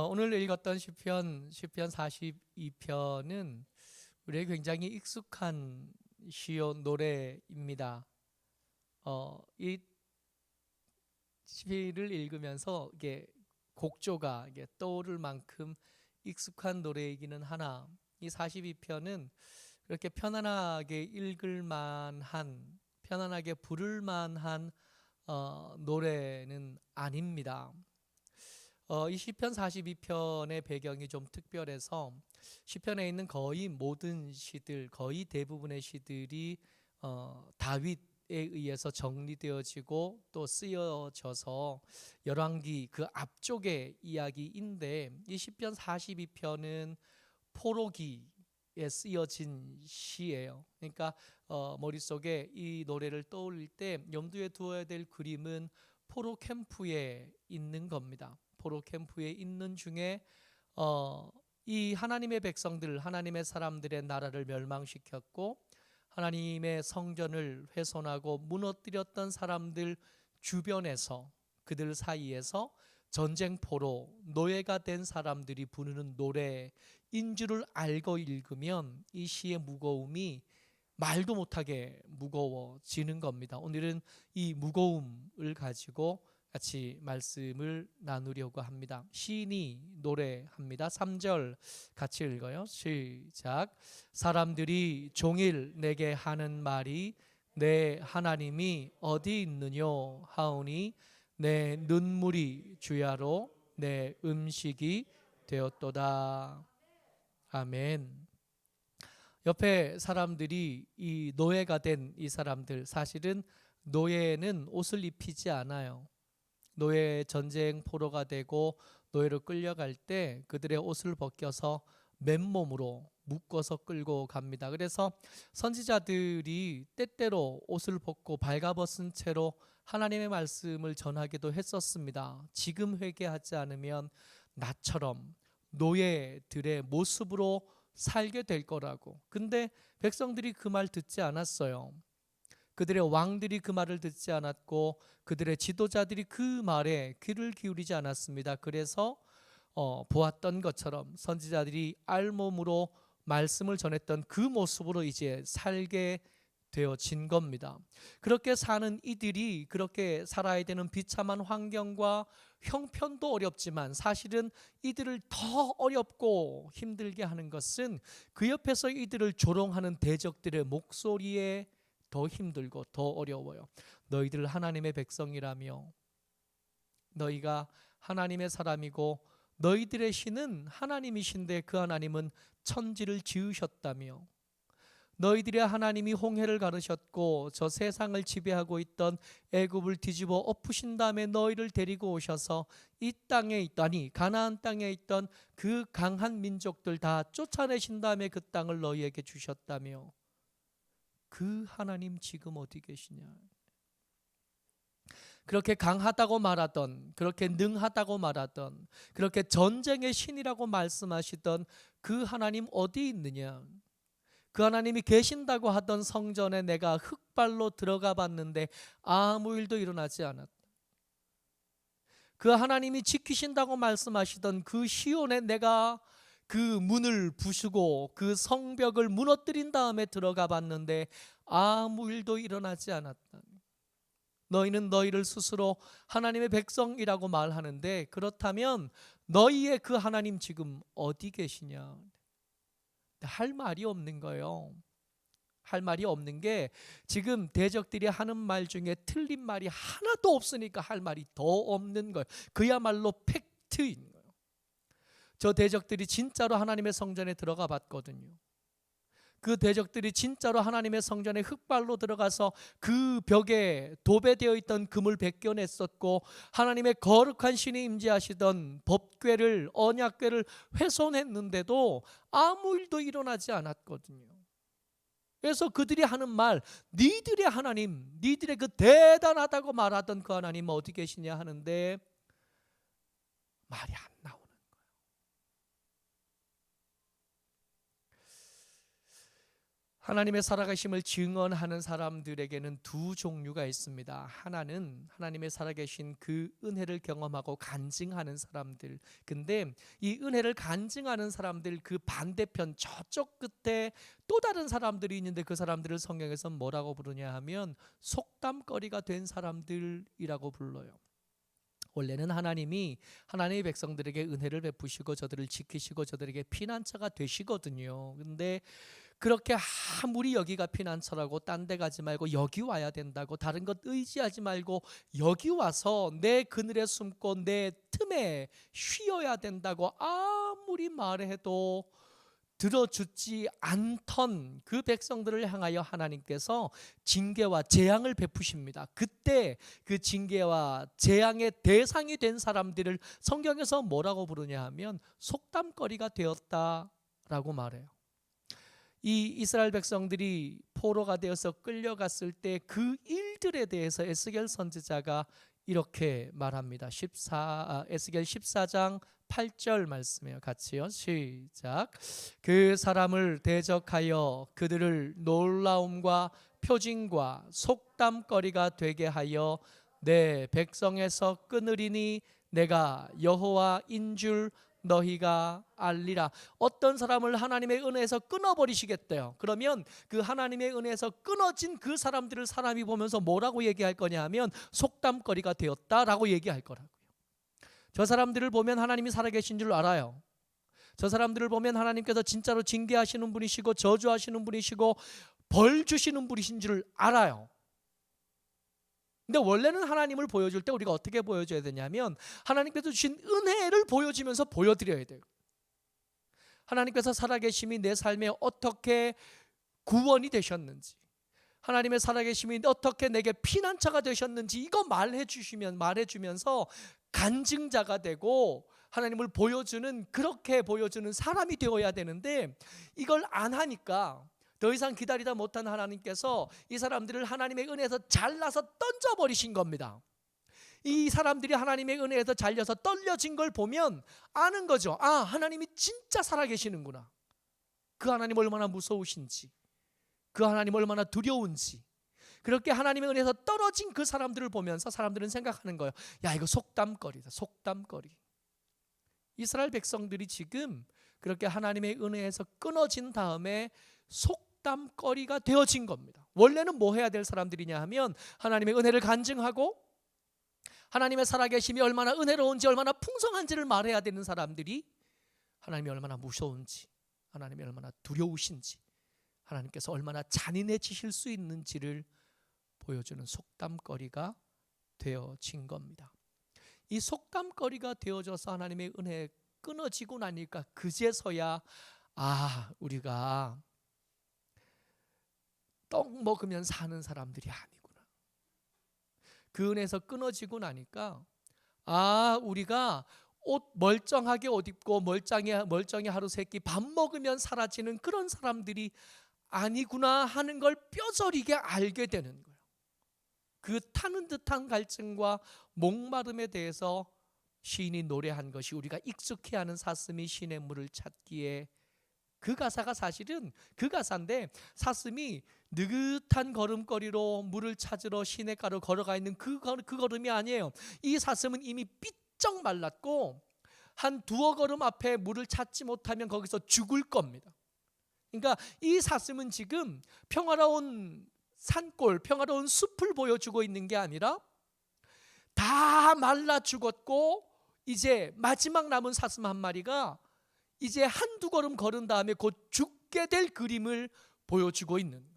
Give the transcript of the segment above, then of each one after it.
오늘 읽었던 시편 42편은 우리에게 굉장히 익숙한 시요 노래입니다. 이 시를 읽으면서 이게 곡조가 이게 떠오를 만큼 익숙한 노래이기는 하나, 이 42편은 그렇게 편안하게 읽을 만한, 편안하게 부를 만한 노래는 아닙니다. 이 시편 42편의 배경이 좀 특별해서 시편에 있는 거의 모든 시들, 거의 대부분의 시들이 다윗에 의해서 정리되어지고 또 쓰여져서 열왕기 그 앞쪽의 이야기인데, 이 시편 42편은 포로기에 쓰여진 시예요. 그러니까 머릿속에 이 노래를 떠올릴 때 염두에 두어야 될 그림은 포로 캠프에 있는 겁니다. 포로 캠프에 있는 중에 이 하나님의 백성들, 하나님의 사람들의 나라를 멸망시켰고 하나님의 성전을 훼손하고 무너뜨렸던 사람들 주변에서, 그들 사이에서 전쟁포로 노예가 된 사람들이 부르는 노래인 줄을 알고 읽으면 이 시의 무거움이 말도 못하게 무거워지는 겁니다. 오늘은 이 무거움을 가지고 같이 말씀을 나누려고 합니다. 시인이 노래합니다. 3절 같이 읽어요. 시작. 사람들이 종일 내게 하는 말이 내 하나님이 어디 있느뇨 하오니 내 눈물이 주야로 내 음식이 되었도다. 아멘. 옆에 사람들이 이 노예가 된 이 사람들, 사실은 노예는 옷을 입히지 않아요. 노예 전쟁 포로가 되고 노예로 끌려갈 때 그들의 옷을 벗겨서 맨몸으로 묶어서 끌고 갑니다. 그래서 선지자들이 때때로 옷을 벗고 발가벗은 채로 하나님의 말씀을 전하기도 했었습니다. 지금 회개하지 않으면 나처럼 노예들의 모습으로 살게 될 거라고. 근데 백성들이 그 말 듣지 않았어요. 그들의 왕들이 그 말을 듣지 않았고 그들의 지도자들이 그 말에 귀를 기울이지 않았습니다. 그래서 보았던 것처럼 선지자들이 알몸으로 말씀을 전했던 그 모습으로 이제 살게 되어진 겁니다. 그렇게 사는 이들이 그렇게 살아야 되는 비참한 환경과 형편도 어렵지만 사실은 이들을 더 어렵고 힘들게 하는 것은 그 옆에서 이들을 조롱하는 대적들의 목소리에 더 힘들고 더 어려워요. 너희들 하나님의 백성이라며, 너희가 하나님의 사람이고 너희들의 신은 하나님이신데 그 하나님은 천지를 지으셨다며, 너희들의 하나님이 홍해를 가르셨고 저 세상을 지배하고 있던 애굽을 뒤집어 엎으신 다음에 너희를 데리고 오셔서 이 땅에 있다니 가나안 땅에 있던 그 강한 민족들 다 쫓아내신 다음에 그 땅을 너희에게 주셨다며, 그 하나님 지금 어디 계시냐. 그렇게 강하다고 말하던, 그렇게 능하다고 말하던, 그렇게 전쟁의 신이라고 말씀하시던 그 하나님 어디 있느냐. 그 하나님이 계신다고 하던 성전에 내가 흙발로 들어가 봤는데 아무 일도 일어나지 않았다. 그 하나님이 지키신다고 말씀하시던 그 시온에 내가 그 문을 부수고 그 성벽을 무너뜨린 다음에 들어가 봤는데 아무 일도 일어나지 않았다. 너희는 너희를 스스로 하나님의 백성이라고 말하는데 그렇다면 너희의 그 하나님 지금 어디 계시냐. 할 말이 없는 거예요. 할 말이 없는 게 지금 대적들이 하는 말 중에 틀린 말이 하나도 없으니까 할 말이 더 없는 거예요. 그야말로 팩트인 거예요. 저 대적들이 진짜로 하나님의 성전에 들어가 봤거든요. 그 대적들이 진짜로 하나님의 성전에 흙발로 들어가서 그 벽에 도배되어 있던 금을 벗겨냈었고 하나님의 거룩한 신이 임재하시던 법궤를, 언약궤를 훼손했는데도 아무 일도 일어나지 않았거든요. 그래서 그들이 하는 말, 니들의 하나님, 니들의 그 대단하다고 말하던 그 하나님 어디 계시냐 하는데 말이 안 나오는 거예요. 하나님의 살아계심을 증언하는 사람들에게는 두 종류가 있습니다. 하나는 하나님의 살아계신 그 은혜를 경험하고 간증하는 사람들. 근데 이 은혜를 간증하는 사람들 그 반대편 저쪽 끝에 또 다른 사람들이 있는데 그 사람들을 성경에서 뭐라고 부르냐 하면 속담거리가 된 사람들이라고 불러요. 원래는 하나님이 하나님의 백성들에게 은혜를 베푸시고 저들을 지키시고 저들에게 피난처가 되시거든요. 근데 그렇게 아무리 여기가 피난처라고 딴 데 가지 말고 여기 와야 된다고 다른 것 의지하지 말고 여기 와서 내 그늘에 숨고 내 틈에 쉬어야 된다고 아무리 말해도 들어주지 않던 그 백성들을 향하여 하나님께서 징계와 재앙을 베푸십니다. 그때 그 징계와 재앙의 대상이 된 사람들을 성경에서 뭐라고 부르냐 하면 속담거리가 되었다라고 말해요. 이 이스라엘 백성들이 포로가 되어서 끌려갔을 때 그 일들에 대해서 에스겔 선지자가 이렇게 말합니다. 에스겔 14장 8절 말씀이에요. 같이요. 시작. 그 사람을 대적하여 그들을 놀라움과 표징과 속담거리가 되게 하여 내 백성에서 끊으리니 내가 여호와인 줄 너희가 알리라. 어떤 사람을 하나님의 은혜에서 끊어버리시겠대요. 그러면 그 하나님의 은혜에서 끊어진 그 사람들을 사람이 보면서 뭐라고 얘기할 거냐 하면 속담거리가 되었다라고 얘기할 거라고요. 저 사람들을 보면 하나님이 살아계신 줄 알아요. 저 사람들을 보면 하나님께서 진짜로 징계하시는 분이시고 저주하시는 분이시고 벌 주시는 분이신 줄 알아요. 근데 원래는 하나님을 보여줄 때 우리가 어떻게 보여줘야 되냐면 하나님께서 주신 은혜를 보여주면서 보여드려야 돼요. 하나님께서 살아계심이 내 삶에 어떻게 구원이 되셨는지, 하나님의 살아계심이 어떻게 내게 피난처가 되셨는지 이거 말해주면서 간증자가 되고 하나님을 보여주는, 그렇게 보여주는 사람이 되어야 되는데 이걸 안 하니까 더 이상 기다리다 못한 하나님께서 이 사람들을 하나님의 은혜에서 잘라서 던져버리신 겁니다. 이 사람들이 하나님의 은혜에서 잘려서 떨려진 걸 보면 아는 거죠. 아, 하나님이 진짜 살아계시는구나. 그 하나님 얼마나 무서우신지, 그 하나님 얼마나 두려운지. 그렇게 하나님의 은혜에서 떨어진 그 사람들을 보면서 사람들은 생각하는 거예요. 야, 이거 속담거리다, 속담거리. 이스라엘 백성들이 지금 그렇게 하나님의 은혜에서 끊어진 다음에 속담거리가 되어진 겁니다. 원래는 뭐 해야 될 사람들이냐 하면 하나님의 은혜를 간증하고 하나님의 살아계심이 얼마나 은혜로운지 얼마나 풍성한지를 말해야 되는 사람들이 하나님이 얼마나 무서운지, 하나님이 얼마나 두려우신지, 하나님께서 얼마나 잔인해지실 수 있는지를 보여주는 속담거리가 되어진 겁니다. 이 속담거리가 되어져서 하나님의 은혜 끊어지고 나니까 그제서야 우리가 떡 먹으면 사는 사람들이 아니구나. 그 은혜에서 끊어지고 나니까 우리가 옷 멀쩡하게 옷 입고 멀쩡히 하루 세끼 밥 먹으면 사라지는 그런 사람들이 아니구나 하는 걸 뼈저리게 알게 되는 거예요. 그 타는 듯한 갈증과 목마름에 대해서 시인이 노래한 것이 우리가 익숙해 하는 사슴이 시냇물을 찾기에, 그 가사가 사실은 그 가사인데 사슴이 느긋한 걸음걸이로 물을 찾으러 시냇가로 걸어가 있는 그 걸음이 아니에요. 이 사슴은 이미 삐쩍 말랐고 한 두어 걸음 앞에 물을 찾지 못하면 거기서 죽을 겁니다. 그러니까 이 사슴은 지금 평화로운 산골, 평화로운 숲을 보여주고 있는 게 아니라 다 말라 죽었고 이제 마지막 남은 사슴 한 마리가 이제 한두 걸음 걸은 다음에 곧 죽게 될 그림을 보여주고 있는 거예요.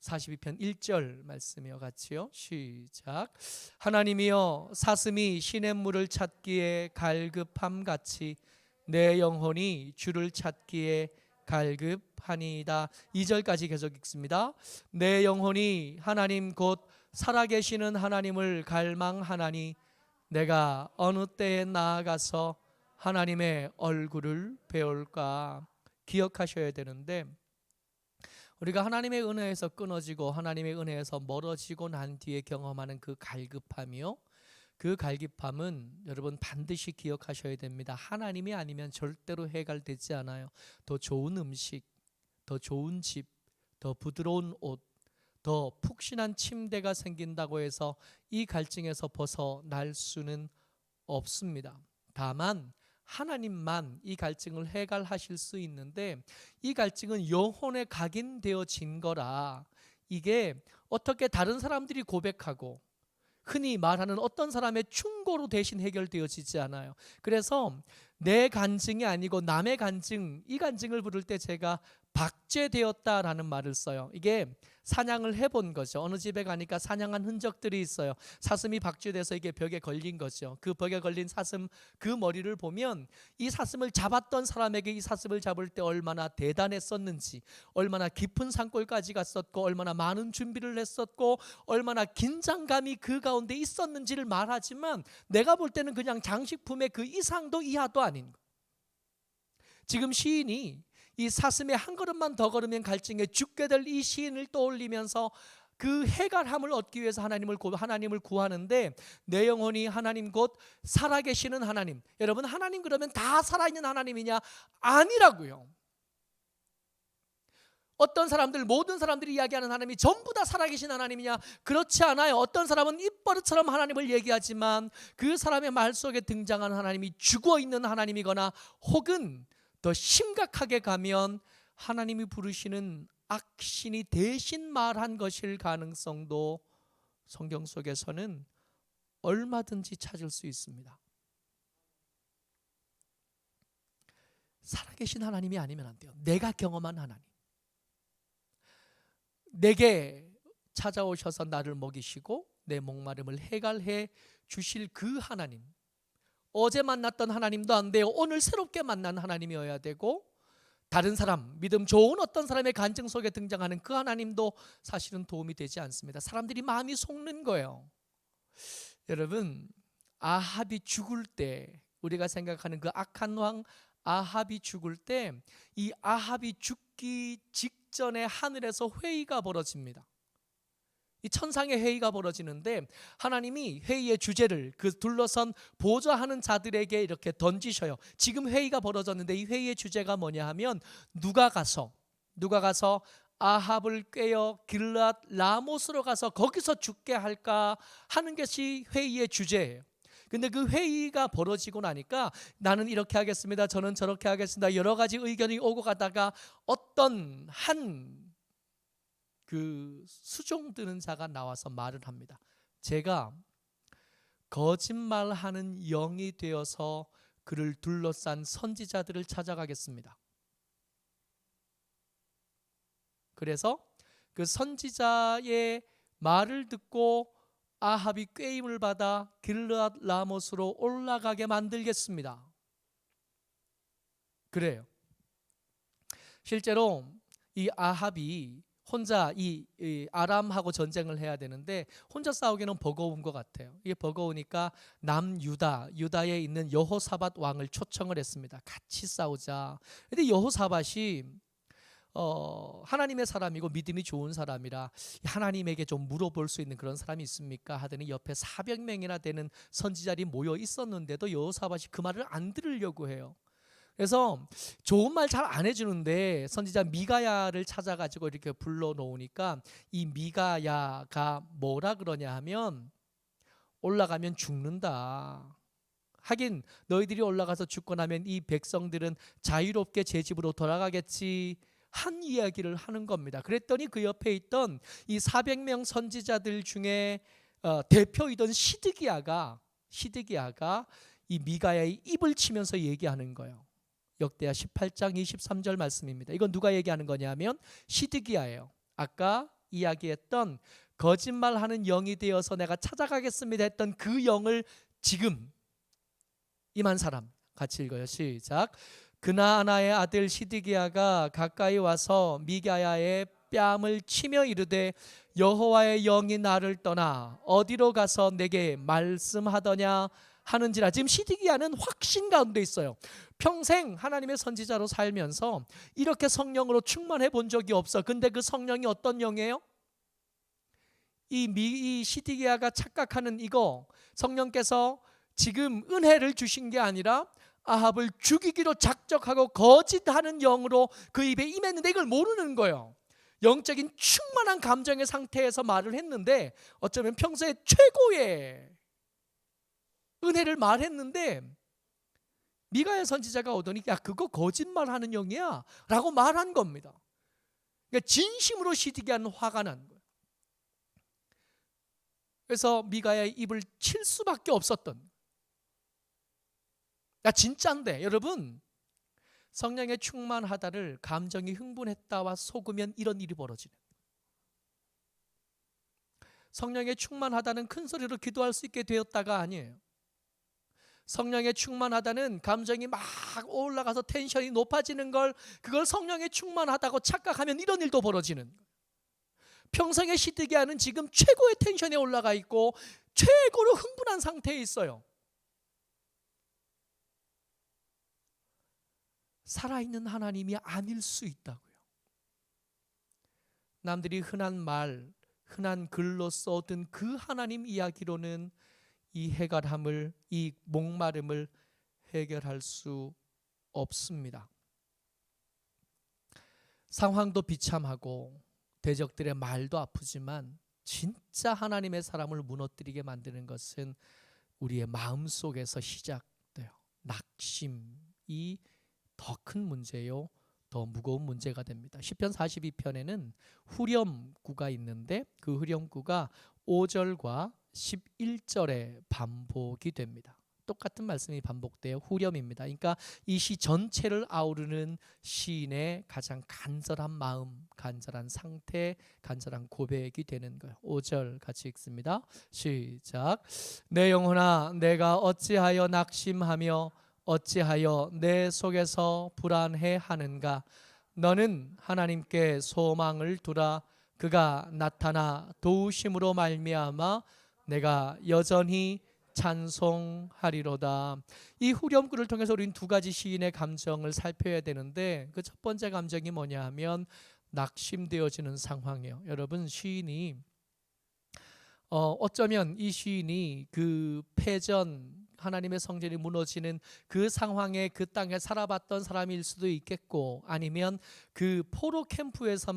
42편 1절 말씀이요. 같이요. 시작. 하나님이여, 사슴이 시냇물을 찾기에 갈급함같이 내 영혼이 주를 찾기에 갈급하니이다. 2절까지 계속 읽습니다. 내 영혼이 하나님 곧 살아계시는 하나님을 갈망하나니 내가 어느 때에 나아가서 하나님의 얼굴을 배울까. 기억하셔야 되는데 우리가 하나님의 은혜에서 끊어지고 하나님의 은혜에서 멀어지고 난 뒤에 경험하는 그 갈급함이요, 그 갈급함은 여러분 반드시 기억하셔야 됩니다. 하나님이 아니면 절대로 해결되지 않아요. 더 좋은 음식, 더 좋은 집, 더 부드러운 옷, 더 푹신한 침대가 생긴다고 해서 이 갈증에서 벗어날 수는 없습니다. 다만 하나님만 이 갈증을 해결하실 수 있는데, 이 갈증은 영혼에 각인되어진 거라 이게 어떻게 다른 사람들이 고백하고 흔히 말하는 어떤 사람의 충고로 대신 해결되어지지 않아요. 그래서 내 간증이 아니고 남의 간증, 이 간증을 부를 때 제가 박죄되었다라는 말을 써요. 이게 사냥을 해본 거죠. 어느 집에 가니까 사냥한 흔적들이 있어요. 사슴이 박죄돼서 이게 벽에 걸린 거죠. 그 벽에 걸린 사슴, 그 머리를 보면 이 사슴을 잡았던 사람에게 이 사슴을 잡을 때 얼마나 대단했었는지, 얼마나 깊은 산골까지 갔었고, 얼마나 많은 준비를 했었고, 얼마나 긴장감이 그 가운데 있었는지를 말하지만, 내가 볼 때는 그냥 장식품의 그 이상도 이하도 아닌 거예요. 지금 시인이 이 사슴의 한 걸음만 더 걸으면 갈증에 죽게 될 이 시인을 떠올리면서 그 해결함을 얻기 위해서 하나님을 구하는데, 내 영혼이 하나님 곧 살아계시는 하나님. 여러분, 하나님 그러면 다 살아있는 하나님이냐? 아니라고요. 어떤 사람들, 모든 사람들이 이야기하는 하나님이 전부 다 살아계신 하나님이냐? 그렇지 않아요. 어떤 사람은 입버릇처럼 하나님을 얘기하지만 그 사람의 말 속에 등장하는 하나님이 죽어있는 하나님이거나, 혹은 더 심각하게 가면 하나님이 부르시는 악신이 대신 말한 것일 가능성도 성경 속에서는 얼마든지 찾을 수 있습니다. 살아계신 하나님이 아니면 안 돼요. 내가 경험한 하나님, 내게 찾아오셔서 나를 먹이시고 내 목마름을 해결해 주실 그 하나님, 어제 만났던 하나님도 안 돼요. 오늘 새롭게 만난 하나님이어야 되고, 다른 사람, 믿음 좋은 어떤 사람의 간증 속에 등장하는 그 하나님도 사실은 도움이 되지 않습니다. 사람들이 마음이 속는 거예요. 여러분, 아합이 죽을 때, 우리가 생각하는 그 악한 왕 아합이 죽을 때, 이 아합이 죽기 직전에 하늘에서 회의가 벌어집니다. 이 천상의 회의가 벌어지는데, 하나님이 회의의 주제를 그 둘러선 보좌하는 자들에게 이렇게 던지셔요. 지금 회의가 벌어졌는데 이 회의의 주제가 뭐냐 하면, 누가 가서 아합을 꿰어 길르앗 라못으로 가서 거기서 죽게 할까 하는 것이 회의의 주제예요. 근데 그 회의가 벌어지고 나니까, 나는 이렇게 하겠습니다, 저는 저렇게 하겠습니다, 여러 가지 의견이 오고 가다가 어떤 한 그 수종 드는 자가 나와서 말을 합니다. 제가 거짓말하는 영이 되어서 그를 둘러싼 선지자들을 찾아가겠습니다. 그래서 그 선지자의 말을 듣고 아합이 꾀임을 받아 길르앗 라못으로 올라가게 만들겠습니다. 그래요. 실제로 이 아합이 혼자 이 아람하고 전쟁을 해야 되는데 혼자 싸우기는 버거운 것 같아요. 이게 버거우니까 유다에 있는 여호사밧 왕을 초청을 했습니다. 같이 싸우자. 근데 여호사밧이 하나님의 사람이고 믿음이 좋은 사람이라 하나님에게 좀 물어볼 수 있는 그런 사람이 있습니까? 하더니 옆에 400명이나 되는 선지자들이 모여 있었는데도 여호사밧이 그 말을 안 들으려고 해요. 그래서 좋은 말 잘 안 해주는데 선지자 미가야를 찾아가지고 이렇게 불러놓으니까, 이 미가야가 뭐라 그러냐 하면, 올라가면 죽는다. 하긴 너희들이 올라가서 죽고 나면 이 백성들은 자유롭게 제 집으로 돌아가겠지 한 이야기를 하는 겁니다. 그랬더니 그 옆에 있던 이 400명 선지자들 중에 대표이던 시드기야가 이 미가야의 입을 치면서 얘기하는 거예요. 역대하 18장 23절 말씀입니다. 이건 누가 얘기하는 거냐면 시드기야예요. 아까 이야기했던 거짓말하는 영이 되어서 내가 찾아가겠습니다 했던 그 영을 지금 임한 사람. 같이 읽어요. 시작. 그나아나의 아들 시드기야가 가까이 와서 미가야의 뺨을 치며 이르되, 여호와의 영이 나를 떠나 어디로 가서 내게 말씀하더냐 하는지라. 지금 시드기야는 확신 가운데 있어요. 평생 하나님의 선지자로 살면서 이렇게 성령으로 충만해 본 적이 없어. 근데 그 성령이 어떤 영이에요? 이 시드기야가 착각하는 이거, 성령께서 지금 은혜를 주신 게 아니라 아합을 죽이기로 작정하고 거짓하는 영으로 그 입에 임했는데 이걸 모르는 거예요. 영적인 충만한 감정의 상태에서 말을 했는데 어쩌면 평소에 최고의 은혜를 말했는데 미가야 선지자가 오더니 야 그거 거짓말하는 영이야 라고 말한 겁니다. 그러니까 진심으로 시디게 하는 화가 난 거예요. 그래서 미가야의 입을 칠 수밖에 없었던. 야 진짜인데 여러분, 성령에 충만하다를 감정이 흥분했다와 속으면 이런 일이 벌어지는 거예요. 성령에 충만하다는 큰 소리로 기도할 수 있게 되었다가 아니에요. 성령에 충만하다는 감정이 막 올라가서 텐션이 높아지는 그걸 성령에 충만하다고 착각하면 이런 일도 벌어지는 거예요. 평생에 시들게 하는 지금 최고의 텐션에 올라가 있고 최고로 흥분한 상태에 있어요. 살아있는 하나님이 아닐 수 있다고요. 남들이 흔한 말, 흔한 글로 써둔 그 하나님 이야기로는 이 해갈함을, 이 목마름을 해결할 수 없습니다. 상황도 비참하고 대적들의 말도 아프지만 진짜 하나님의 사람을 무너뜨리게 만드는 것은 우리의 마음속에서 시작돼요. 낙심이 더 큰 문제요, 더 무거운 문제가 됩니다. 시편 42편에는 후렴구가 있는데 그 후렴구가 5절과 11절에 반복이 됩니다. 똑같은 말씀이 반복돼요. 후렴입니다. 그러니까 이 시 전체를 아우르는 시인의 가장 간절한 마음, 간절한 상태, 간절한 고백이 되는 거예요. 5절 같이 읽습니다. 시작. 내 영혼아 내가 어찌하여 낙심하며 어찌하여 내 속에서 불안해하는가. 너는 하나님께 소망을 두라. 그가 나타나 도우심으로 말미암아 내가 여전히 찬송하리로다. 이 후렴구를 통해서 우리는 두 가지 시인의 감정을 살펴야 되는데 그 첫 번째 감정이 뭐냐 하면 낙심되어지는 상황이에요. 여러분, 시인이 어쩌면 이 시인이 그 패전, 하나님의 성전이 무너지는 그 상황에 그 땅에 살아봤던 사람일 수도 있겠고, 아니면 그 포로 캠프에서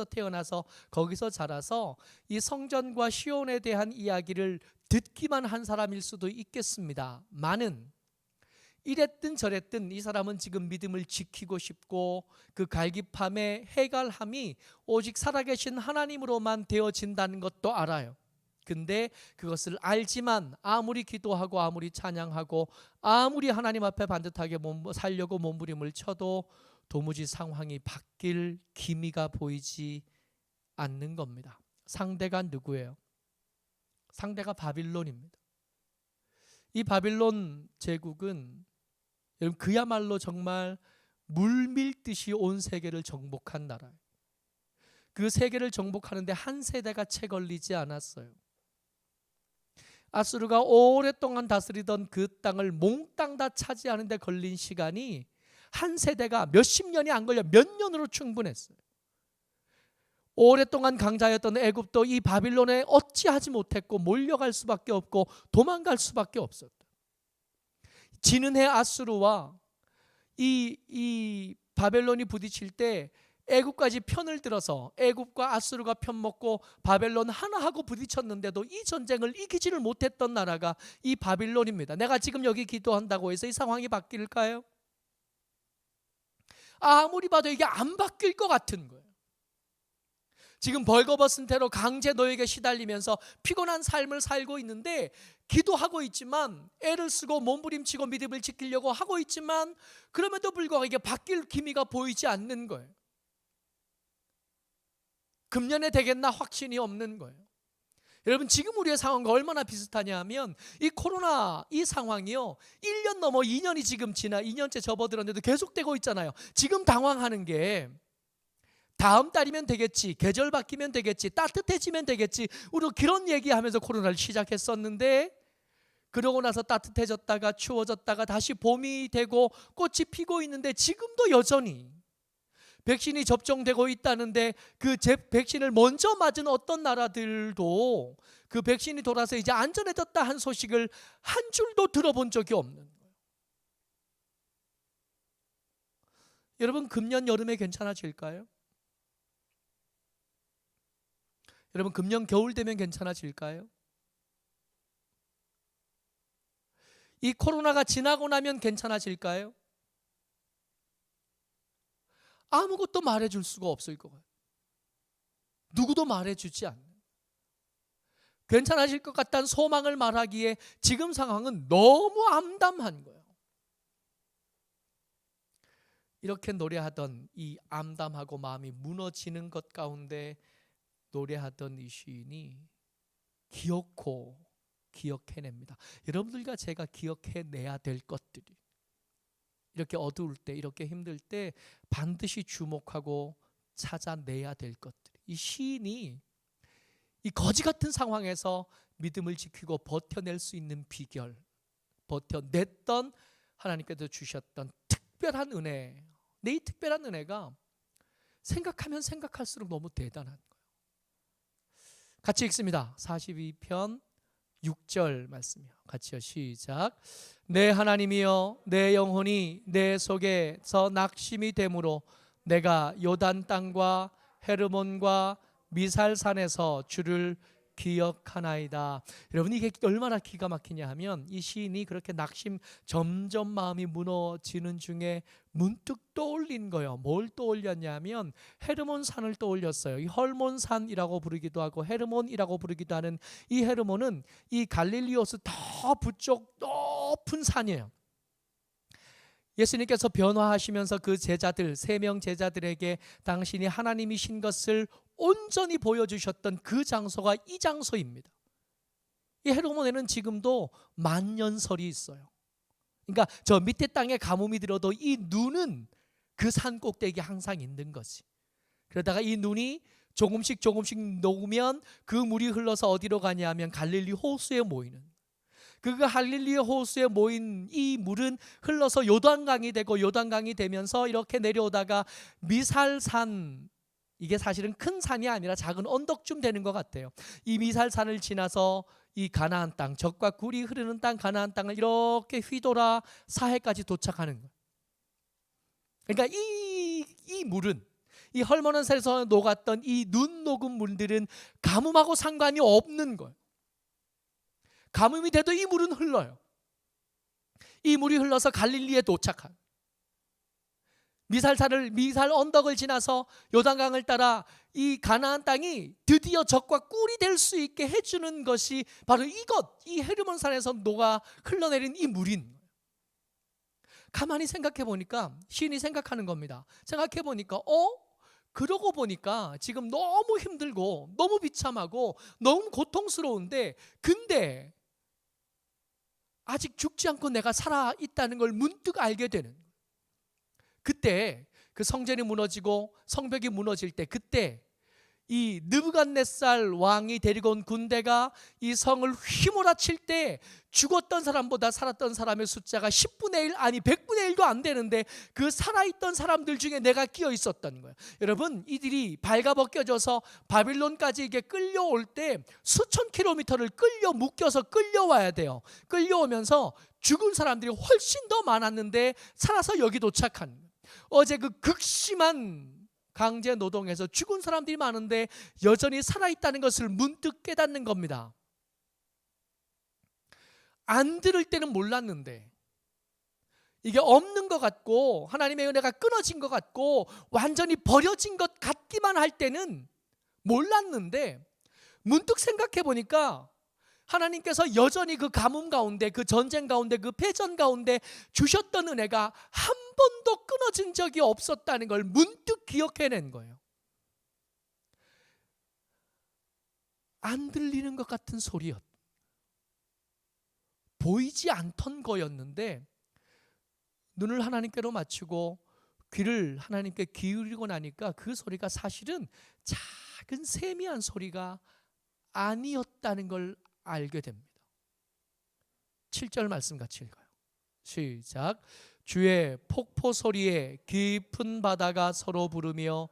태어나서 거기서 자라서 이 성전과 시온에 대한 이야기를 듣기만 한 사람일 수도 있겠습니다. 많은 이랬든 저랬든 이 사람은 지금 믿음을 지키고 싶고 그 갈급함의 해갈함이 오직 살아계신 하나님으로만 되어진다는 것도 알아요. 근데 그것을 알지만 아무리 기도하고 아무리 찬양하고 아무리 하나님 앞에 반듯하게 살려고 몸부림을 쳐도 도무지 상황이 바뀔 기미가 보이지 않는 겁니다. 상대가 누구예요? 상대가 바빌론입니다. 이 바빌론 제국은 여러분 그야말로 정말 물밀듯이 온 세계를 정복한 나라예요. 그 세계를 정복하는데 한 세대가 채 걸리지 않았어요. 아수르가 오랫동안 다스리던 그 땅을 몽땅 다 차지하는 데 걸린 시간이 한 세대가 몇십 년이 안 걸려 몇 년으로 충분했어요. 오랫동안 강자였던 애굽도 이 바빌론에 어찌하지 못했고 몰려갈 수밖에 없고 도망갈 수밖에 없었다. 지는 해 아수르와 이 바벨론이 부딪힐 때 애굽까지 편을 들어서 애굽과 아수르가 편먹고 바벨론 하나하고 부딪혔는데도 이 전쟁을 이기지를 못했던 나라가 이 바빌론입니다. 내가 지금 여기 기도한다고 해서 이 상황이 바뀔까요? 아무리 봐도 이게 안 바뀔 것 같은 거예요. 지금 벌거벗은 태로 강제 노역에 시달리면서 피곤한 삶을 살고 있는데 기도하고 있지만 애를 쓰고 몸부림치고 믿음을 지키려고 하고 있지만 그럼에도 불구하고 이게 바뀔 기미가 보이지 않는 거예요. 금년에 되겠나 확신이 없는 거예요. 여러분, 지금 우리의 상황과 얼마나 비슷하냐 하면 이 코로나 이 상황이요 1년 넘어 2년이 지금 지나 2년째 접어들었는데도 계속되고 있잖아요. 지금 당황하는 게 다음 달이면 되겠지, 계절 바뀌면 되겠지, 따뜻해지면 되겠지, 우리 그런 얘기하면서 코로나를 시작했었는데 그러고 나서 따뜻해졌다가 추워졌다가 다시 봄이 되고 꽃이 피고 있는데 지금도 여전히 백신이 접종되고 있다는데 그 백신을 먼저 맞은 어떤 나라들도 그 백신이 돌아서 이제 안전해졌다 한 소식을 한 줄도 들어본 적이 없는 거예요. 여러분 금년 여름에 괜찮아질까요? 여러분 금년 겨울 되면 괜찮아질까요? 이 코로나가 지나고 나면 괜찮아질까요? 아무것도 말해줄 수가 없을 것 같아요. 누구도 말해주지 않는, 괜찮아질 것 같다는 소망을 말하기에 지금 상황은 너무 암담한 거예요. 이렇게 노래하던 이 암담하고 마음이 무너지는 것 가운데 노래하던 이 시인이 기어코 기억해냅니다. 여러분들과 제가 기억해내야 될 것들이, 이렇게 어두울 때, 이렇게 힘들 때 반드시 주목하고 찾아내야 될 것들. 이 시인이 이 거지 같은 상황에서 믿음을 지키고 버텨낼 수 있는 비결, 버텨냈던 하나님께서 주셨던 특별한 은혜. 내 이 특별한 은혜가 생각하면 생각할수록 너무 대단한 거예요. 같이 읽습니다. 42편 6절 말씀이요. 같이요. 시작. 내 하나님이여, 내 영혼이 내 속에서 낙심이 되므로 내가 요단 땅과 헤르몬과 미살산에서 주를 기억하나이다. 여러분, 이게 얼마나 기가 막히냐 하면 이 시인이 그렇게 낙심, 점점 마음이 무너지는 중에 문득 떠올린 거예요. 뭘 떠올렸냐면 헤르몬 산을 떠올렸어요. 이 헐몬산이라고 부르기도 하고 헤르몬이라고 부르기도 하는 이 헤르몬은 이 갈릴리오스 더 북쪽 높은 산이에요. 예수님께서 변화하시면서 그 제자들, 3명 제자들에게 당신이 하나님이신 것을 온전히 보여주셨던 그 장소가 이 장소입니다. 이 헤르몬에는 지금도 만년설이 있어요. 그러니까 저 밑에 땅에 가뭄이 들어도 이 눈은 그 산 꼭대기에 항상 있는 거지. 그러다가 이 눈이 조금씩 녹으면 그 물이 흘러서 어디로 가냐면 갈릴리 호수에 모이는, 그 갈릴리 호수에 모인 이 물은 흘러서 요단강이 되고, 요단강이 되면서 이렇게 내려오다가 미살산, 이게 사실은 큰 산이 아니라 작은 언덕쯤 되는 것 같아요. 이 미살산을 지나서 이 가나안 땅, 젖과 꿀이 흐르는 땅 가나안 땅을 이렇게 휘돌아 사해까지 도착하는 거예요. 그러니까 이 물은, 이 헐몬산에서 녹았던 이 눈 녹은 물들은 가뭄하고 상관이 없는 거예요. 가뭄이 돼도 이 물은 흘러요. 이 물이 흘러서 갈릴리에 도착한, 미살 언덕을 지나서 요단강을 따라 이 가나안 땅이 드디어 젖과 꿀이 될 수 있게 해주는 것이 바로 이것, 이 헤르몬산에서 녹아 흘러내린 이 물인 거예요. 가만히 생각해 보니까 시인이 생각하는 겁니다. 생각해 보니까 그러고 보니까 지금 너무 힘들고 너무 비참하고 너무 고통스러운데, 근데 아직 죽지 않고 내가 살아있다는 걸 문득 알게 되는 거예요. 그때 그 성전이 무너지고 성벽이 무너질 때, 그때 이 느부갓네살 왕이 데리고 온 군대가 이 성을 휘몰아칠 때 죽었던 사람보다 살았던 사람의 숫자가 10분의 1, 아니 100분의 1도 안 되는데 그 살아있던 사람들 중에 내가 끼어 있었던 거예요. 여러분, 이들이 발가벗겨져서 바빌론까지 이게 끌려올 때 수천 킬로미터를 묶여서 끌려와야 돼요. 끌려오면서 죽은 사람들이 훨씬 더 많았는데 살아서 여기 도착한 거예요. 어제 그 극심한 강제 노동에서 죽은 사람들이 많은데 여전히 살아있다는 것을 문득 깨닫는 겁니다. 안 들을 때는 몰랐는데, 이게 없는 것 같고 하나님의 은혜가 끊어진 것 같고 완전히 버려진 것 같기만 할 때는 몰랐는데, 문득 생각해 보니까 하나님께서 여전히 그 가뭄 가운데, 그 전쟁 가운데, 그 패전 가운데 주셨던 은혜가 한 번도 끊어진 적이 없었다는 걸 문득 기억해낸 거예요. 안 들리는 것 같은 소리였, 보이지 않던 거였는데 눈을 하나님께로 맞추고 귀를 하나님께 기울이고 나니까 그 소리가 사실은 작은 세미한 소리가 아니었다는 걸 알게 됩니다. 7절 말씀 같이 읽어요. 시작. 주의 폭포 소리에 깊은 바다가 서로 부르며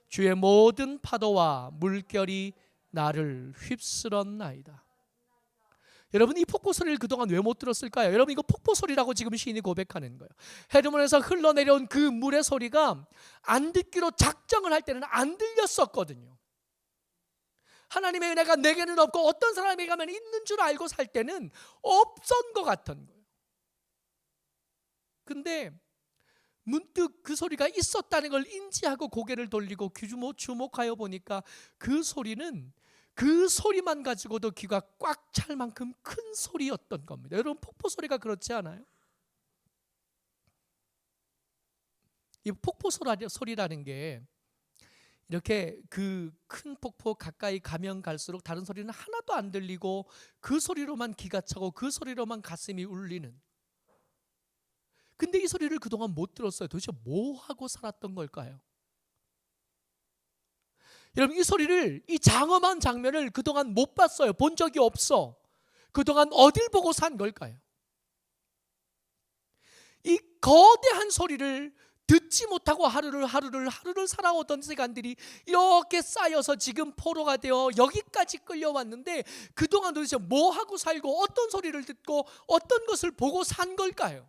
주의 모든 파도와 물결이 나를 휩쓸었나이다. 여러분, 이 폭포 소리를 그동안 왜 못 들었을까요? 여러분, 이거 폭포 소리라고 지금 시인이 고백하는 거예요. 헤르몬에서 흘러내려온 그 물의 소리가 안 듣기로 작정을 할 때는 안 들렸었거든요. 하나님의 은혜가 내게는 없고 어떤 사람에게 가면 있는 줄 알고 살 때는 없었던 것 같은 거예요. 근데 문득 그 소리가 있었다는 걸 인지하고 고개를 돌리고 주목하여 보니까 그 소리는 그 소리만 가지고도 귀가 꽉 찰 만큼 큰 소리였던 겁니다. 여러분, 폭포 소리가 그렇지 않아요? 이 폭포 소리라는 게 이렇게 그 큰 폭포 가까이 가면 갈수록 다른 소리는 하나도 안 들리고 그 소리로만 기가 차고 그 소리로만 가슴이 울리는. 근데 이 소리를 그동안 못 들었어요. 도대체 뭐 하고 살았던 걸까요? 여러분, 이 소리를, 이 장엄한 장면을 그동안 못 봤어요. 본 적이 없어. 그동안 어딜 보고 산 걸까요? 이 거대한 소리를 듣지 못하고 하루를 살아오던 시간들이 이렇게 쌓여서 지금 포로가 되어 여기까지 끌려왔는데 그동안 도대체 뭐 하고 살고 어떤 소리를 듣고 어떤 것을 보고 산 걸까요?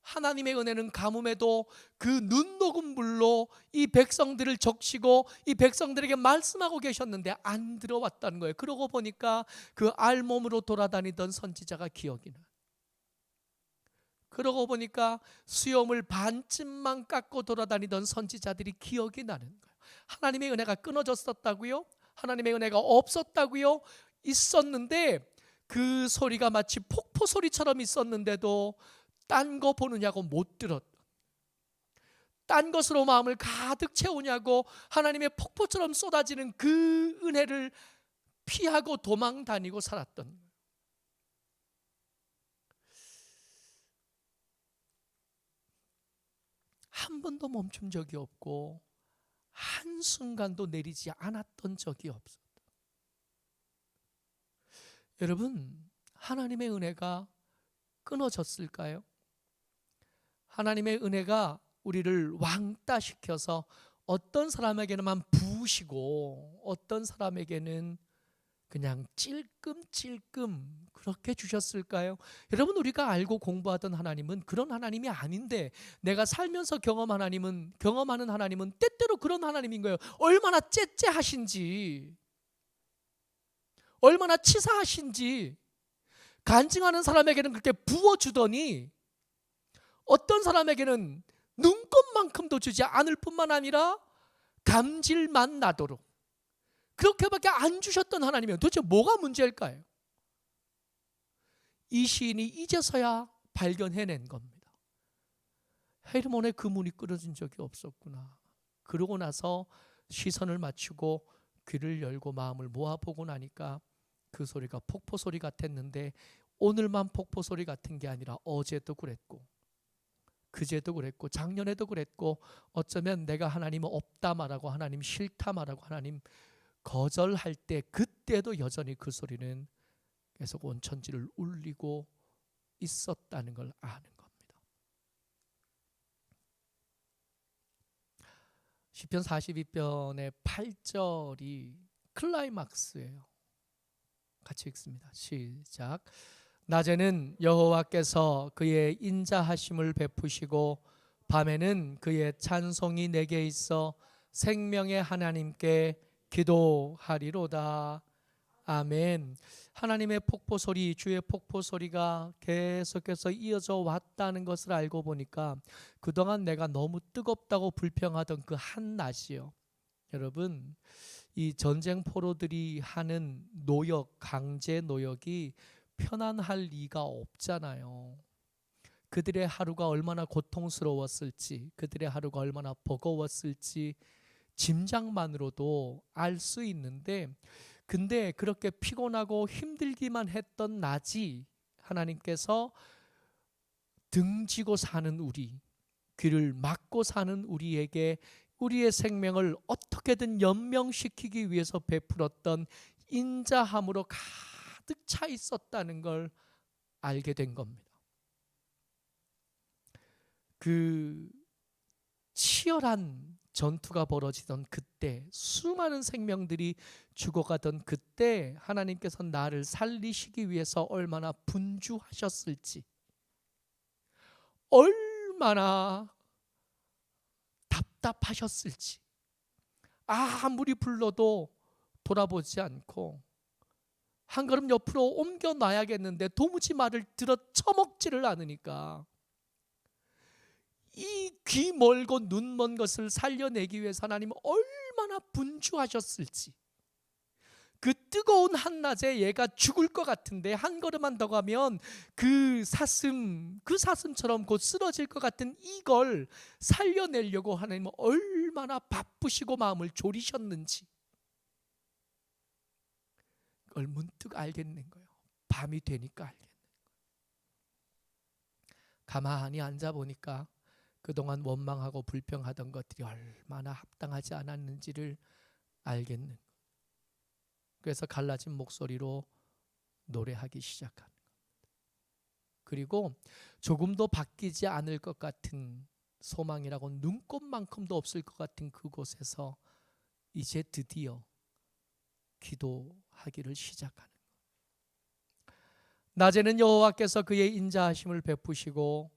하나님의 은혜는 가뭄에도 그 눈 녹은 물로 이 백성들을 적시고 이 백성들에게 말씀하고 계셨는데 안 들어왔다는 거예요. 그러고 보니까 그 알몸으로 돌아다니던 선지자가 기억이 나요. 그러고 보니까 수염을 반쯤만 깎고 돌아다니던 선지자들이 기억이 나는 거예요. 하나님의 은혜가 끊어졌었다고요? 하나님의 은혜가 없었다고요? 있었는데 그 소리가 마치 폭포 소리처럼 있었는데도 딴 거 보느냐고 못 들었다. 딴 것으로 마음을 가득 채우냐고 하나님의 폭포처럼 쏟아지는 그 은혜를 피하고 도망 다니고 살았던 거예요. 한 번도 멈춘 적이 없고 한순간도 내리지 않았던 적이 없었다. 여러분, 하나님의 은혜가 끊어졌을까요? 하나님의 은혜가 우리를 왕따시켜서 어떤 사람에게는 부으시고 어떤 사람에게는 그냥 찔끔찔끔 그렇게 주셨을까요? 여러분, 우리가 알고 공부하던 하나님은 그런 하나님이 아닌데 내가 살면서 경험하는 하나님은 때때로 그런 하나님인 거예요. 얼마나 째째하신지, 얼마나 치사하신지. 간증하는 사람에게는 그렇게 부어주더니 어떤 사람에게는 눈곱만큼도 주지 않을 뿐만 아니라 감질만 나도록 그렇게밖에 안 주셨던 하나님이에요. 도대체 뭐가 문제일까요? 이 시인이 이제서야 발견해낸 겁니다. 헤르몬의 그 문이 끊어진 적이 없었구나. 그러고 나서 시선을 맞추고 귀를 열고 마음을 모아보고 나니까 그 소리가 폭포 소리 같았는데 오늘만 폭포 소리 같은 게 아니라 어제도 그랬고 그제도 그랬고 작년에도 그랬고 어쩌면 내가 하나님 없다 말하고 하나님 싫다 말하고 하나님 거절할 때 그때도 여전히 그 소리는 계속 온 천지를 울리고 있었다는 걸 아는 겁니다. 시편 42편의 8절이 클라이막스예요. 같이 읽습니다. 시작. 낮에는 여호와께서 그의 인자하심을 베푸시고 밤에는 그의 찬송이 내게 있어 생명의 하나님께 기도하리로다. 아멘. 하나님의 폭포 소리, 주의 폭포 소리가 계속해서 이어져 왔다는 것을 알고 보니까 그동안 내가 너무 뜨겁다고 불평하던 그 한낮이요. 여러분, 이 전쟁 포로들이 하는 노역, 강제 노역이 편안할 리가 없잖아요. 그들의 하루가 얼마나 고통스러웠을지, 그들의 하루가 얼마나 버거웠을지 짐작만으로도 알 수 있는데, 근데 그렇게 피곤하고 힘들기만 했던 낮이 하나님께서 등지고 사는 우리, 귀를 막고 사는 우리에게 우리의 생명을 어떻게든 연명시키기 위해서 베풀었던 인자함으로 가득 차 있었다는 걸 알게 된 겁니다. 그 치열한 전투가 벌어지던 그때, 수많은 생명들이 죽어가던 그때 하나님께서 나를 살리시기 위해서 얼마나 분주하셨을지, 얼마나 답답하셨을지, 아무리 불러도 돌아보지 않고 한 걸음 옆으로 옮겨놔야겠는데 도무지 말을 들어 쳐먹지를 않으니까 이 귀 멀고 눈 먼 것을 살려내기 위해서 하나님은 얼마나 분주하셨을지, 그 뜨거운 한낮에 얘가 죽을 것 같은데 한 걸음만 더 가면 그 사슴처럼 곧 쓰러질 것 같은 이걸 살려내려고 하나님은 얼마나 바쁘시고 마음을 졸이셨는지 그걸 문득 알겠는 거예요. 밤이 되니까 알겠는 거예요. 가만히 앉아보니까 그동안 원망하고 불평하던 것들이 얼마나 합당하지 않았는지를 알겠는 거예요. 그래서 갈라진 목소리로 노래하기 시작하는 겁니다. 그리고 조금도 바뀌지 않을 것 같은 소망이라고 눈꼽만큼도 없을 것 같은 그곳에서 이제 드디어 기도하기를 시작하는 거예요. 낮에는 여호와께서 그의 인자하심을 베푸시고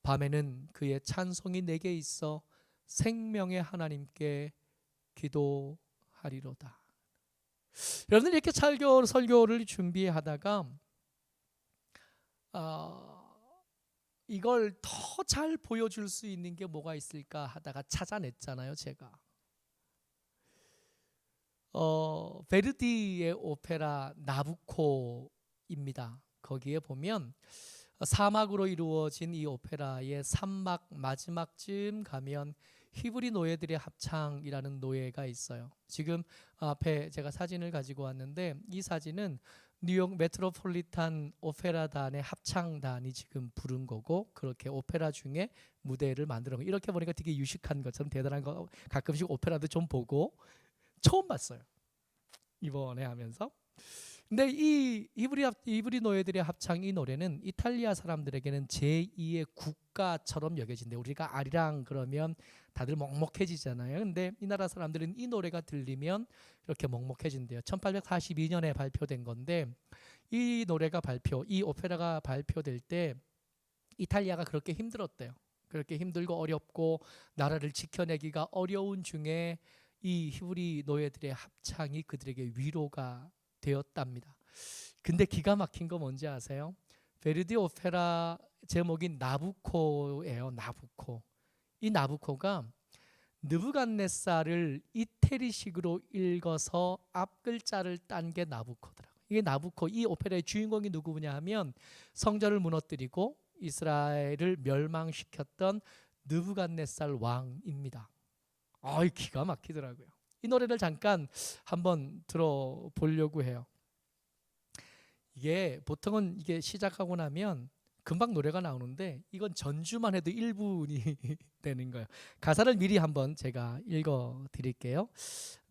밤에는 그의 찬송이 내게 있어 생명의 하나님께 기도하리로다. 여러분들 이렇게 설교를 준비하다가 이걸 더 잘 보여줄 수 있는 게 뭐가 있을까 하다가 찾아냈잖아요. 제가 베르디의 오페라 나부코입니다. 거기에 보면 사막으로 이루어진 이 오페라의 3막 마지막쯤 가면 히브리 노예들의 합창이라는 노예가 있어요. 지금 앞에 제가 사진을 가지고 왔는데 이 사진은 뉴욕 메트로폴리탄 오페라단의 합창단이 지금 부른 거고, 그렇게 오페라 중에 무대를 만들어. 이렇게 보니까 되게 유식한 것처럼 대단한 거, 가끔씩 오페라도 좀 보고 처음 봤어요, 이번에 하면서. 근데 이 히브리 노예들의 합창, 이 노래는 이탈리아 사람들에게는 제2의 국가처럼 여겨진대요. 우리가 아리랑 그러면 다들 먹먹해지잖아요. 근데 이 나라 사람들은 이 노래가 들리면 이렇게 먹먹해진대요. 1842년에 발표된 건데 이 오페라가 발표될 때 이탈리아가 그렇게 힘들었대요. 그렇게 힘들고 어렵고 나라를 지켜내기가 어려운 중에 이 히브리 노예들의 합창이 그들에게 위로가 되었답니다. 근데 기가 막힌 거 뭔지 아세요? 베르디 오페라 제목이 나부코예요. 나부코. 이 나부코가 느부갓네살을 이태리식으로 읽어서 앞 글자를 딴 게 나부코더라고요. 이게 나부코, 이 오페라의 주인공이 누구냐 하면 성전을 무너뜨리고 이스라엘을 멸망시켰던 느부갓네살 왕입니다. 기가 막히더라고요. 이 노래를 잠깐 한번 들어보려고 해요. 이게 보통은 이게 시작하고 나면 금방 노래가 나오는데 이건 전주만 해도 1분이 되는 거예요. 가사를 미리 한번 제가 읽어드릴게요.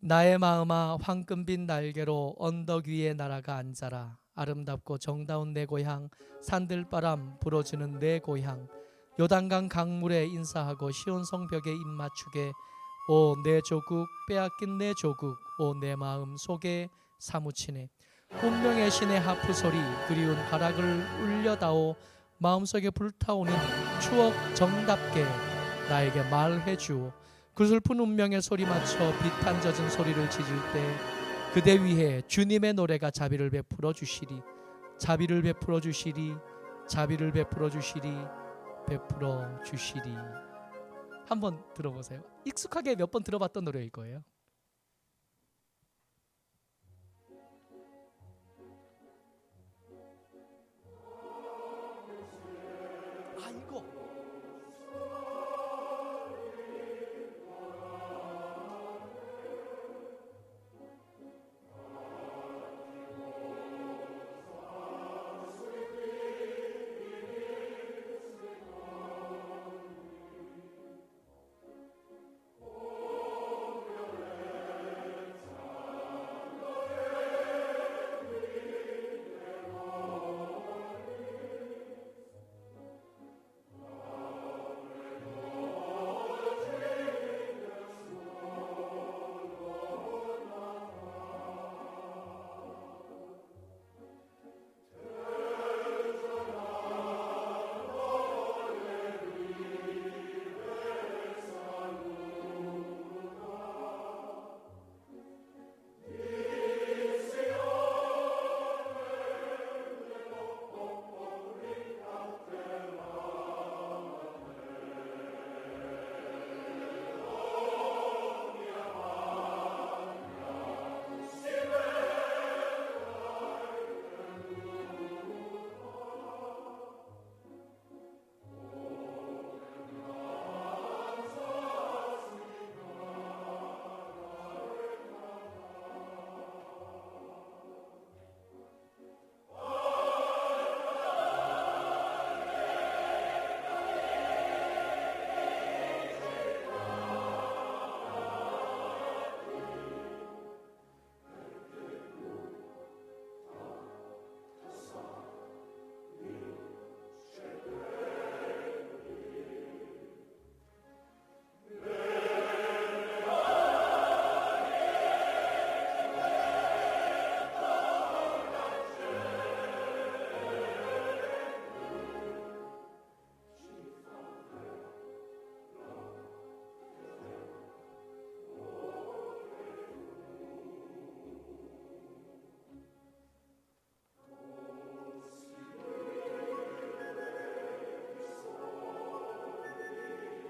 나의 마음아 황금빛 날개로 언덕 위에 날아가 앉아라. 아름답고 정다운 내 고향, 산들바람 불어주는 내 고향, 요단강 강물에 인사하고 시온성 벽에 입맞추게. 오 내 조국 빼앗긴 내 조국, 오 내 마음 속에 사무치네. 운명의 신의 하프 소리 그리운 가락을 울려다오. 마음속에 불타오는 추억 정답게 나에게 말해주오. 그 슬픈 운명의 소리 맞춰 비탄 젖은 소리를 짖을 때 그대 위해 주님의 노래가 자비를 베풀어 주시리. 자비를 베풀어 주시리. 자비를 베풀어 주시리. 베풀어 주시리. 한번 들어보세요. 익숙하게 몇 번 들어봤던 노래일 거예요. 이거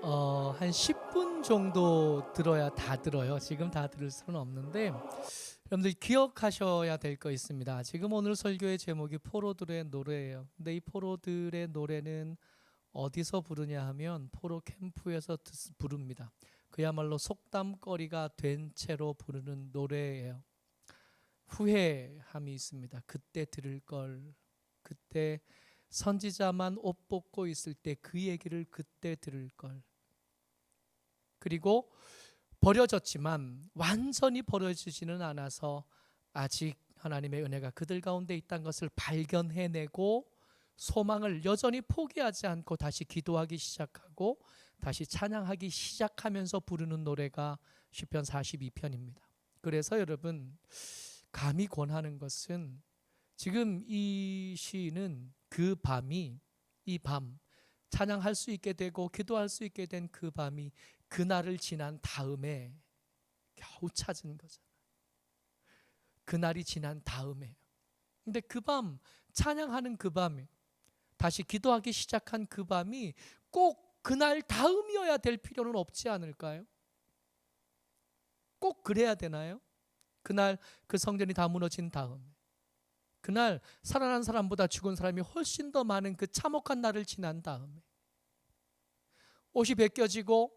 한 10분 정도 들어야 다 들어요. 지금 다 들을 수는 없는데 여러분들 기억하셔야 될 거 있습니다. 지금 오늘 설교의 제목이 포로들의 노래예요. 근데 이 포로들의 노래는 어디서 부르냐 하면 포로 캠프에서 부릅니다. 그야말로 속담거리가 된 채로 부르는 노래예요. 후회함이 있습니다. 그때 들을 걸, 그때 선지자만 옷 벗고 있을 때 그 얘기를 그때 들을 걸. 그리고 버려졌지만 완전히 버려지지는 않아서 아직 하나님의 은혜가 그들 가운데 있다는 것을 발견해내고 소망을 여전히 포기하지 않고 다시 기도하기 시작하고 다시 찬양하기 시작하면서 부르는 노래가 시편 42편입니다. 그래서 여러분 감히 권하는 것은 지금 이 시인은 그 밤이 이 밤 찬양할 수 있게 되고 기도할 수 있게 된 그 밤이 그날을 지난 다음에 겨우 찾은 거잖아요. 그날이 지난 다음에. 근데 그 밤 찬양하는 그 밤에 다시 기도하기 시작한 그 밤이 꼭 그날 다음이어야 될 필요는 없지 않을까요? 꼭 그래야 되나요? 그날 그 성전이 다 무너진 다음에 그날 살아난 사람보다 죽은 사람이 훨씬 더 많은 그 참혹한 날을 지난 다음에 옷이 벗겨지고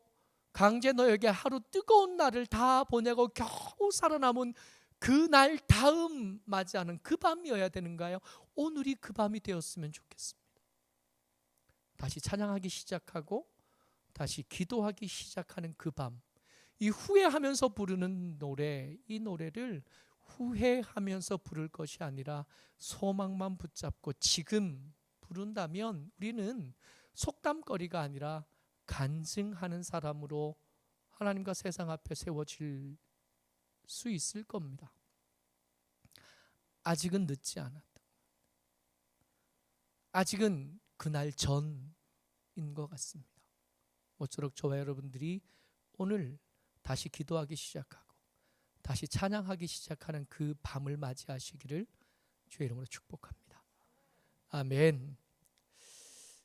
강제 노역의 하루 뜨거운 날을 다 보내고 겨우 살아남은 그날 다음 맞이하는 그 밤이어야 되는가요? 오늘이 그 밤이 되었으면 좋겠습니다. 다시 찬양하기 시작하고 다시 기도하기 시작하는 그 밤, 이 후회하면서 부르는 노래, 이 노래를 후회하면서 부를 것이 아니라 소망만 붙잡고 지금 부른다면 우리는 속담거리가 아니라 간증하는 사람으로 하나님과 세상 앞에 세워질 수 있을 겁니다. 아직은 늦지 않았다. 아직은 그날 전인 것 같습니다. 모쪼록 저와 여러분들이 오늘 다시 기도하기 시작하고 다시 찬양하기 시작하는 그 밤을 맞이하시기를 주의 이름으로 축복합니다. 아멘.